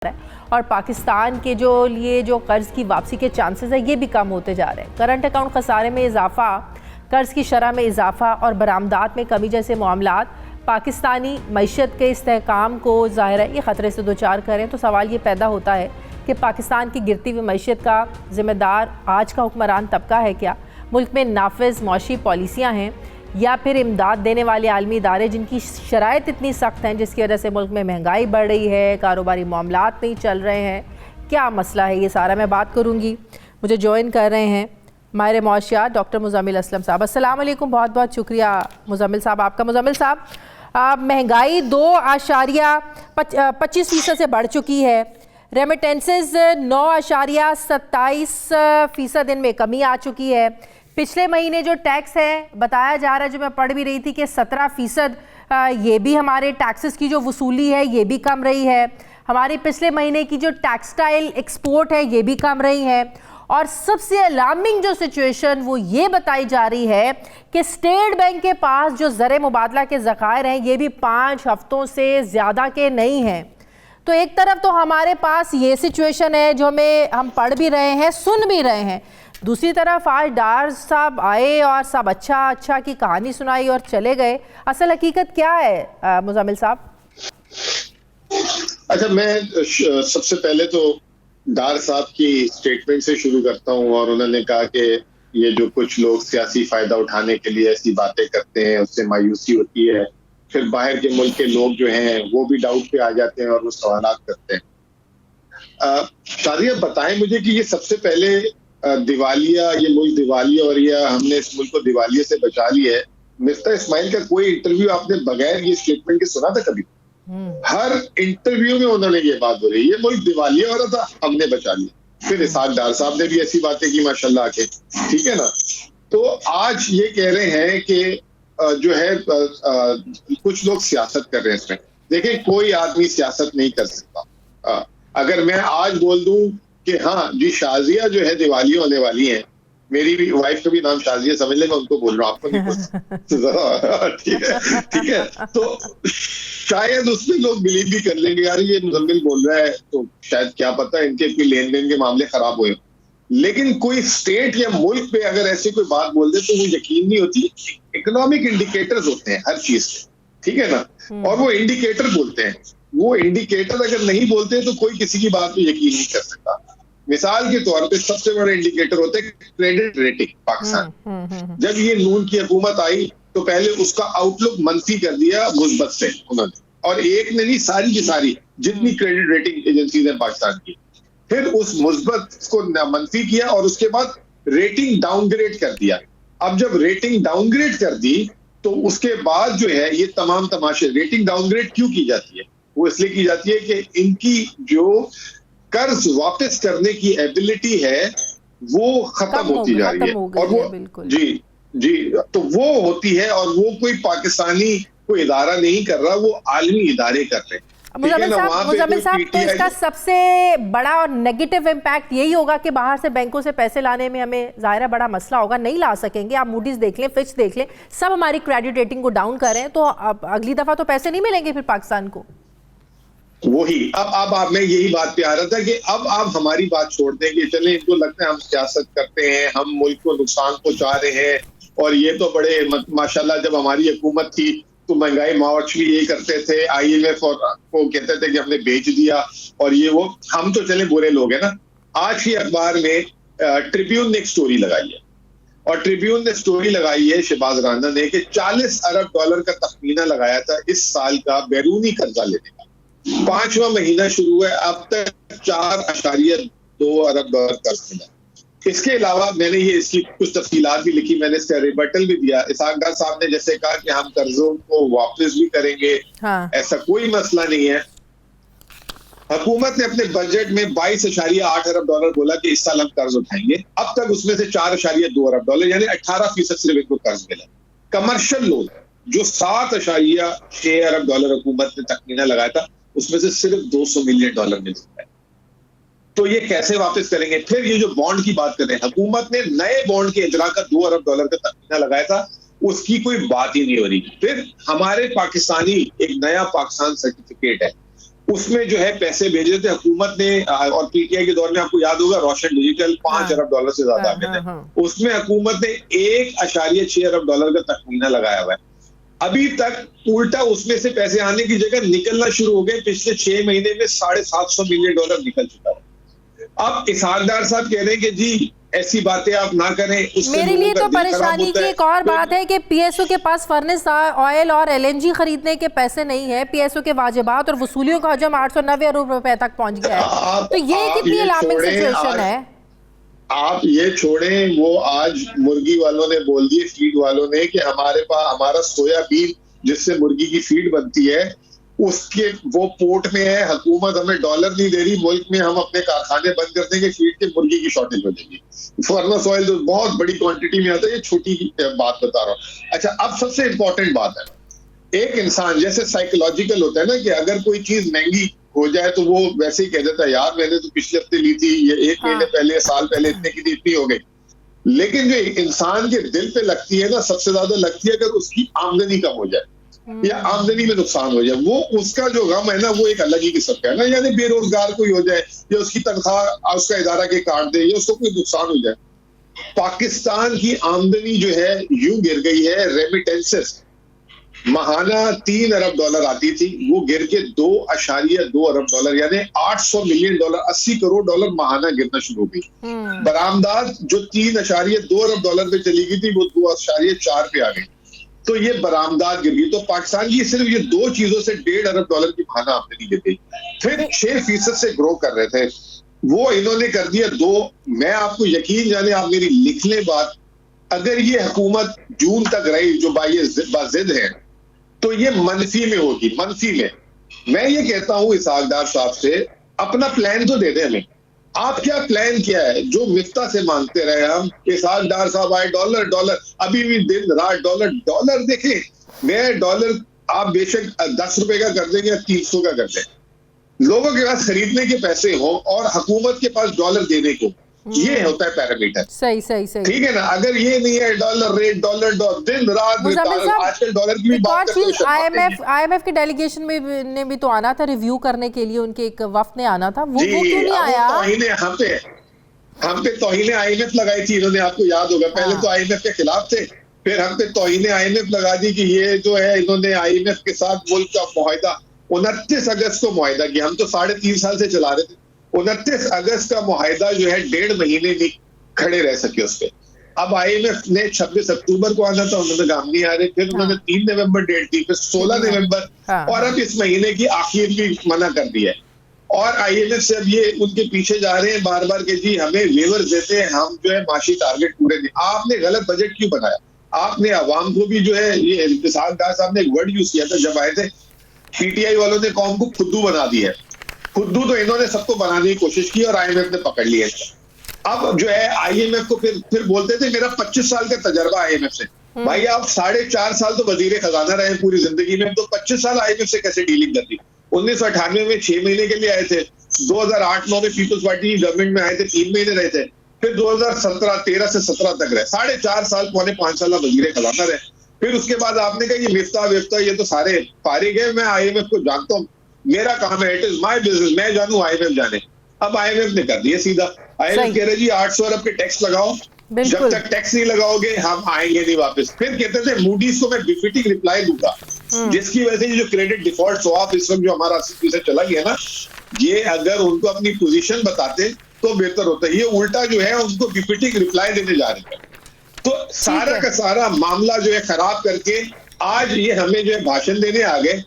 है और पाकिस्तान के जो कर्ज की वापसी के चांसेस है ये भी कम होते जा रहे हैं। करंट अकाउंट खसारे में इजाफा, कर्ज की शरह में इजाफा और बरामदात में कमी जैसे मामलात पाकिस्तानी मईशत के इस्तेहकाम को ज़ाहिर है ये ख़तरे से दोचार करें। तो सवाल ये पैदा होता है कि पाकिस्तान की गिरती हुई मईशत का ज़िम्मेदार आज का हुक्मरान तबका है क्या, मुल्क में नाफिज मौशी पॉलिसियाँ हैं, या फिर इमदाद देने वाले आलमी इदारे जिनकी शराइत इतनी सख्त हैं जिसकी वजह से मुल्क में महंगाई बढ़ रही है, कारोबारी मामलात नहीं चल रहे हैं। क्या मसला है, ये सारा मैं बात करूँगी। मुझे ज्वाइन कर रहे हैं माहिर मौशियात डॉक्टर मुज़म्मिल असलम साहब। अस्सलाम वालेकुम, बहुत बहुत शुक्रिया मुज़म्मिल साहब आपका। मुज़म्मिल साहब, महंगाई 2.25% से बढ़ चुकी है, रेमिटेंसेस 9.27% इनमें कमी आ चुकी है। पिछले महीने जो टैक्स है बताया जा रहा है, जो मैं पढ़ भी रही थी कि 17% ये भी हमारे टैक्सेस की जो वसूली है ये भी कम रही है। हमारे पिछले महीने की जो टेक्सटाइल एक्सपोर्ट है ये भी कम रही है। और सबसे अलार्मिंग जो सिचुएशन वो ये बताई जा रही है कि स्टेट बैंक के पास जो ज़र मुबादला के ज़खायर हैं ये भी 5 हफ्तों से ज़्यादा के नहीं हैं। तो एक तरफ तो हमारे पास ये सिचुएशन है जो हम पढ़ भी रहे हैं, सुन भी रहे हैं, दूसरी तरफ आज डार साहब आए और सब अच्छा की कहानी सुनाई और चले गए। असल हकीकत क्या है मुज़म्मिल साहब? अच्छा, मैं सबसे पहले तो डार साहब की स्टेटमेंट से शुरू करता हूं। और उन्होंने कहा कि ये जो कुछ लोग सियासी फायदा उठाने के लिए ऐसी बातें करते हैं उससे मायूसी होती है, फिर बाहर के मुल्क के लोग जो हैं वो भी डाउट पे आ जाते हैं और वो सवालात करते हैं। शादिया, बताएं मुझे कि ये सबसे पहले दिवालिया, ये मुल्क दिवालिया और या हमने इस मुल्क को दिवालिया से बचा लिया है। मिस्टर इस्माइल का कोई इंटरव्यू आपने बगैर ये स्टेटमेंट के सुना था कभी? हर इंटरव्यू में उन्होंने ये बात बोली, ये मुल्क दिवालिया हो रहा था, हमने बचा लिया। फिर इसहाक डार साहब ने भी ऐसी बातें की माशाल्लाह के, ठीक है ना। तो आज ये कह रहे हैं कि जो है कुछ लोग सियासत कर रहे हैं इसमें। देखिए, कोई आदमी सियासत नहीं कर सकता। अगर मैं आज बोल दूं कि हाँ जी शाजिया जो है दिवालिया होने वाली है, मेरी भी वाइफ का भी नाम शाजिया समझ लेगा, उनको बोल रहा हूँ, आपको नहीं बोल। ठीक है। तो शायद उसमें लोग बिलीव भी कर लेंगे, यार ये मुज़म्मिल बोल रहा है तो शायद क्या पता इनके कोई लेन देन के मामले खराब हुए। लेकिन कोई स्टेट या मुल्क पे अगर ऐसी कोई बात बोल दे तो वो यकीन नहीं होती। इकोनॉमिक इंडिकेटर्स होते हैं हर चीज के, ठीक है ना, और वो इंडिकेटर बोलते हैं। वो इंडिकेटर अगर नहीं बोलते तो कोई किसी की बात पे यकीन नहीं कर सकता। मिसाल के तौर पे सबसे बड़ा इंडिकेटर होता है क्रेडिट रेटिंग। पाकिस्तान जब ये नून की हुकूमत आई तो पहले उसका आउटलुक मनफी कर दिया मुस्बत से उन्होंने, और एक ने नहीं सारी की सारी जितनी क्रेडिट रेटिंग एजेंसीज हैं पाकिस्तान की, फिर उस मुस्बत को मनफी किया और उसके बाद रेटिंग डाउनग्रेड कर दिया। अब जब रेटिंग डाउनग्रेड कर दी तो उसके बाद जो है ये तमाम तमाशे। रेटिंग डाउनग्रेड क्यों की जाती है? वो इसलिए की जाती है कि इनकी जो कर्ज वापस करने की एबिलिटी है वो खत्म होती जा रही है। और वो जी तो वो होती है, और वो कोई पाकिस्तानी कोई इदारा नहीं कर रहा, वो आलमी इदारे कर रहे हैं। मुज़म्मिल साहब, तो इसका सबसे बड़ा और नेगेटिव इम्पैक्ट यही होगा कि बाहर से बैंकों से पैसे लाने में हमें ज़ाहिर बड़ा मसला होगा, नहीं ला सकेंगे। आप मूडीज देख लें, फिच देख लें, सब हमारी क्रेडिट रेटिंग को डाउन कर रहे हैं, तो अब अगली दफा तो पैसे नहीं मिलेंगे फिर पाकिस्तान को। वही अब मैं यही बात पे आ रहा था कि अब आप हमारी बात छोड़ देंगे, चले इनको लगता है हम सियासत करते हैं, हम मुल्क को नुकसान पहुंचा रहे हैं, और ये तो बड़े माशाल्लाह जब हमारी हुकूमत थी तो महंगाई मार्च भी ये करते थे, IMF और को कहते थे कि हमने बेच दिया और ये वो, हम तो चले बुरे लोग हैं ना। आज ही अखबार में ट्रिब्यून ने एक स्टोरी लगाई है, और ट्रिब्यून ने स्टोरी लगाई है शहबाज राना ने कि $40 अरब का तखमीना लगाया था इस साल का बैरूनी कर्जा लेने का। 5वां महीना शुरू है, अब तक $4.2 अरब कर्ज मिला। इसके अलावा मैंने ये इसकी कुछ तफसीलात भी लिखी, मैंने इसका रिबटल भी दिया। इसहाक डार साहब ने जैसे कहा कि हम कर्जों को वापस भी करेंगे, हाँ। ऐसा कोई मसला नहीं है। हुकूमत ने अपने बजट में $22.8 अरब बोला कि इस साल हम कर्ज उठाएंगे। अब तक उसमें से $4.2 अरब यानी 18% सिर्फ इनको कर्ज मिला। कमर्शियल लोन जो $7.6 अरब हुकूमत ने तखमीना लगाया था, उसमें से सिर्फ $200 मिलियन मिलता है। तो ये कैसे वापस करेंगे? फिर ये जो बॉन्ड की बात कर रहे हैं, हुकूमत ने नए बॉन्ड के इजरा का $2 अरब का तखमीना लगाया था, उसकी कोई बात ही नहीं हो रही। फिर हमारे पाकिस्तानी एक नया पाकिस्तान सर्टिफिकेट है, उसमें जो है पैसे भेजे थे हुकूमत ने, और पीटीआई के दौर में आपको याद होगा रोशन डिजिटल 5 अरब डॉलर से ज्यादा आ गए थे। उसमें हुकूमत ने 1.6 अरब डॉलर का तखमीना लगाया हुआ है। अभी तक उल्टा उसमें से पैसे आने की जगह निकलना शुरू हो गए। पिछले 6 महीने में $750 मिलियन निकल चुका है। अब इसहाकदार साहब कह रहे हैं कि जी ऐसी बातें आप ना करें। मेरे लिए तो परेशानी की एक और बात है कि पीएसओ के पास फर्नेस ऑयल और एलएनजी खरीदने के पैसे नहीं है। पीएसओ के वाजिबात और वसूलियों का हजम 890 अरब रुपए तक पहुंच गया है। तो ये कितनी अलार्मिंग सिचुएशन है। आप ये छोड़ें, वो आज मुर्गी वालों ने बोल दिए, फीड वालों ने, कि हमारा सोयाबीन जिससे मुर्गी की फीड बनती है उसके वो पोर्ट में है, हुकूमत हमें डॉलर नहीं दे रही, मुल्क में हम अपने कारखाने बंद कर देंगे, फीड के मुर्गी की शॉर्टेज हो जाएगी। फर्नेस ऑयल तो बहुत बड़ी क्वांटिटी में आता है, ये छोटी बात बता रहा हूँ। अच्छा, अब सबसे इंपॉर्टेंट बात है, एक इंसान जैसे साइकोलॉजिकल होता है ना, कि अगर कोई चीज महंगी हो जाए तो वो वैसे ही कह देता है यार मैंने तो पिछले हफ्ते ली थी, ये 1 महीने पहले, साल पहले इतने की थी, इतनी हो गई। लेकिन जो इंसान के दिल पे लगती है ना, सबसे ज्यादा लगती है अगर उसकी आमदनी कम हो जाए या आमदनी में नुकसान हो जाए, वो उसका जो गम है ना वो एक अलग ही किस्म का है ना। यानी बेरोजगार कोई हो जाए या उसकी तनख्वाह उसका इदारा के काट दे या उसको कोई नुकसान हो जाए। पाकिस्तान की आमदनी जो है यूं गिर गई है, रेमिटेंसेस महाना $3 अरब आती थी, वो गिर के $2.2 अरब यानी $800 मिलियन, $80 करोड़ महाना गिरना शुरू हो गई। बरामदात जो $3.2 अरब पे चली गई थी वो 2.4 पे आ गई। तो ये बरामदात गिर गई। तो पाकिस्तान की सिर्फ ये 2 चीजों से $1.5 अरब की महाना आमदनी गिर गई। फिर 6% से ग्रो कर रहे थे, वो इन्होंने कर दिया 2। मैं आपको यकीन जाने, आप मेरी लिख लें बात, अगर ये हुकूमत जून तक रही जो बाजिद है तो ये मनफी में होगी, मनफी में। मैं ये कहता हूं इसहाकदार साहब से, अपना प्लान तो दे दें हमें। आप क्या प्लान किया है? जो मिफ्ता से मांगते रहे हम, इसहाकदार साहब आए डॉलर, अभी भी दिन रात डॉलर देखें। मैं डॉलर आप बेशक 10 रुपए का कर देंगे या 300 का कर दें, लोगों के पास खरीदने के पैसे हो और हुकूमत के पास डॉलर देने को, ये होता है पैरामीटर। सही ठीक है ना। अगर ये नहीं है डॉलर रेट, डॉलर दिन रात, आजकल डॉलर की भी बात करते हैं। आईएमएफ के डेलीगेशन में ने भी तो आना था रिव्यू करने के लिए, उनके एक वफ्द ने आना था, वो क्यों नहीं आया? हम पे तौहीन आईएमएफ लगाई थी इन्होंने, आपको याद होगा। पहले तो आईएमएफ के खिलाफ थे, फिर हम पे तौहीन आईएमएफ लगा दी कि ये जो है इन्होंने आईएमएफ के साथ मुल्क का मुआहिदा 29 अगस्त को मुआहिदा किया। हम तो 3.5 साल से चला रहे थे। 29 अगस्त का मुआहिदा जो है 1.5 महीने नहीं खड़े रह सके उस पर। अब आईएमएफ ने 26 अक्टूबर को आना था, उन्होंने काम नहीं आ रहे। फिर उन्होंने 3 नवंबर डेट दी, फिर 16 नवंबर, और अब इस महीने की आखिर भी मना कर दिया है। और आईएमएफ से अब ये उनके पीछे जा रहे हैं बार बार कि जी हमें वेवर्स देते हैं, हम जो है माशी टारगेट पूरे नहीं। आपने गलत बजट क्यों बनाया? आपने अवाम को भी जो है, ये इसहाकदार साहब ने एक वर्ड यूज किया था जब आए थे, पीटीआई वालों ने कौम को खुद्दू बना दिया है। खुद्दू तो इन्होंने सबको बनाने की कोशिश की और आईएमएफ ने पकड़ लिया। अब जो है आईएमएफ को फिर बोलते थे मेरा 25 साल का तजर्बा आईएमएफ से। भाई आप 4.5 साल तो वजीर खजाना रहे पूरी जिंदगी में, तो 25 साल आईएमएफ से कैसे डीलिंग करती? 1998 में 6 महीने के लिए आए थे, 2008-9 में पीपल्स पार्टी की गवर्नमेंट में आए थे, 3 महीने रहे थे, फिर 2013 से 17 तक रहे, 4.5 साल, पौने 5 साल वजीर खजाना रहे। फिर उसके बाद आपने कहा ये मिफ्ता ये तो सारे फारिग है, मैं आईएमएफ को जानता हूँ, मेरा काम है, इट इज माय बिजनेस, मैं जानूं आईएमएफ जाने। अब आईएमएफ ने कर दिया सीधा, आईएमएफ कह रहे जी 800 अरब के टैक्स लगाओ, जब तक टैक्स नहीं लगाओगे हम आएंगे नहीं वापस। फिर कहते थे मूडीज को मैं बिफिटिंग रिप्लाई दूंगा, जिसकी वजह से जो क्रेडिट डिफॉल्ट स्वैप इस वक्त जो हमारा 80% चला गया ना, ये अगर उनको अपनी पोजीशन बताते तो बेहतर होता है। ये उल्टा जो है उनको बिफिटिंग रिप्लाई देने जा रहे हैं। तो सारा का सारा मामला जो है खराब करके आज ये हमें जो है भाषण देने आ गए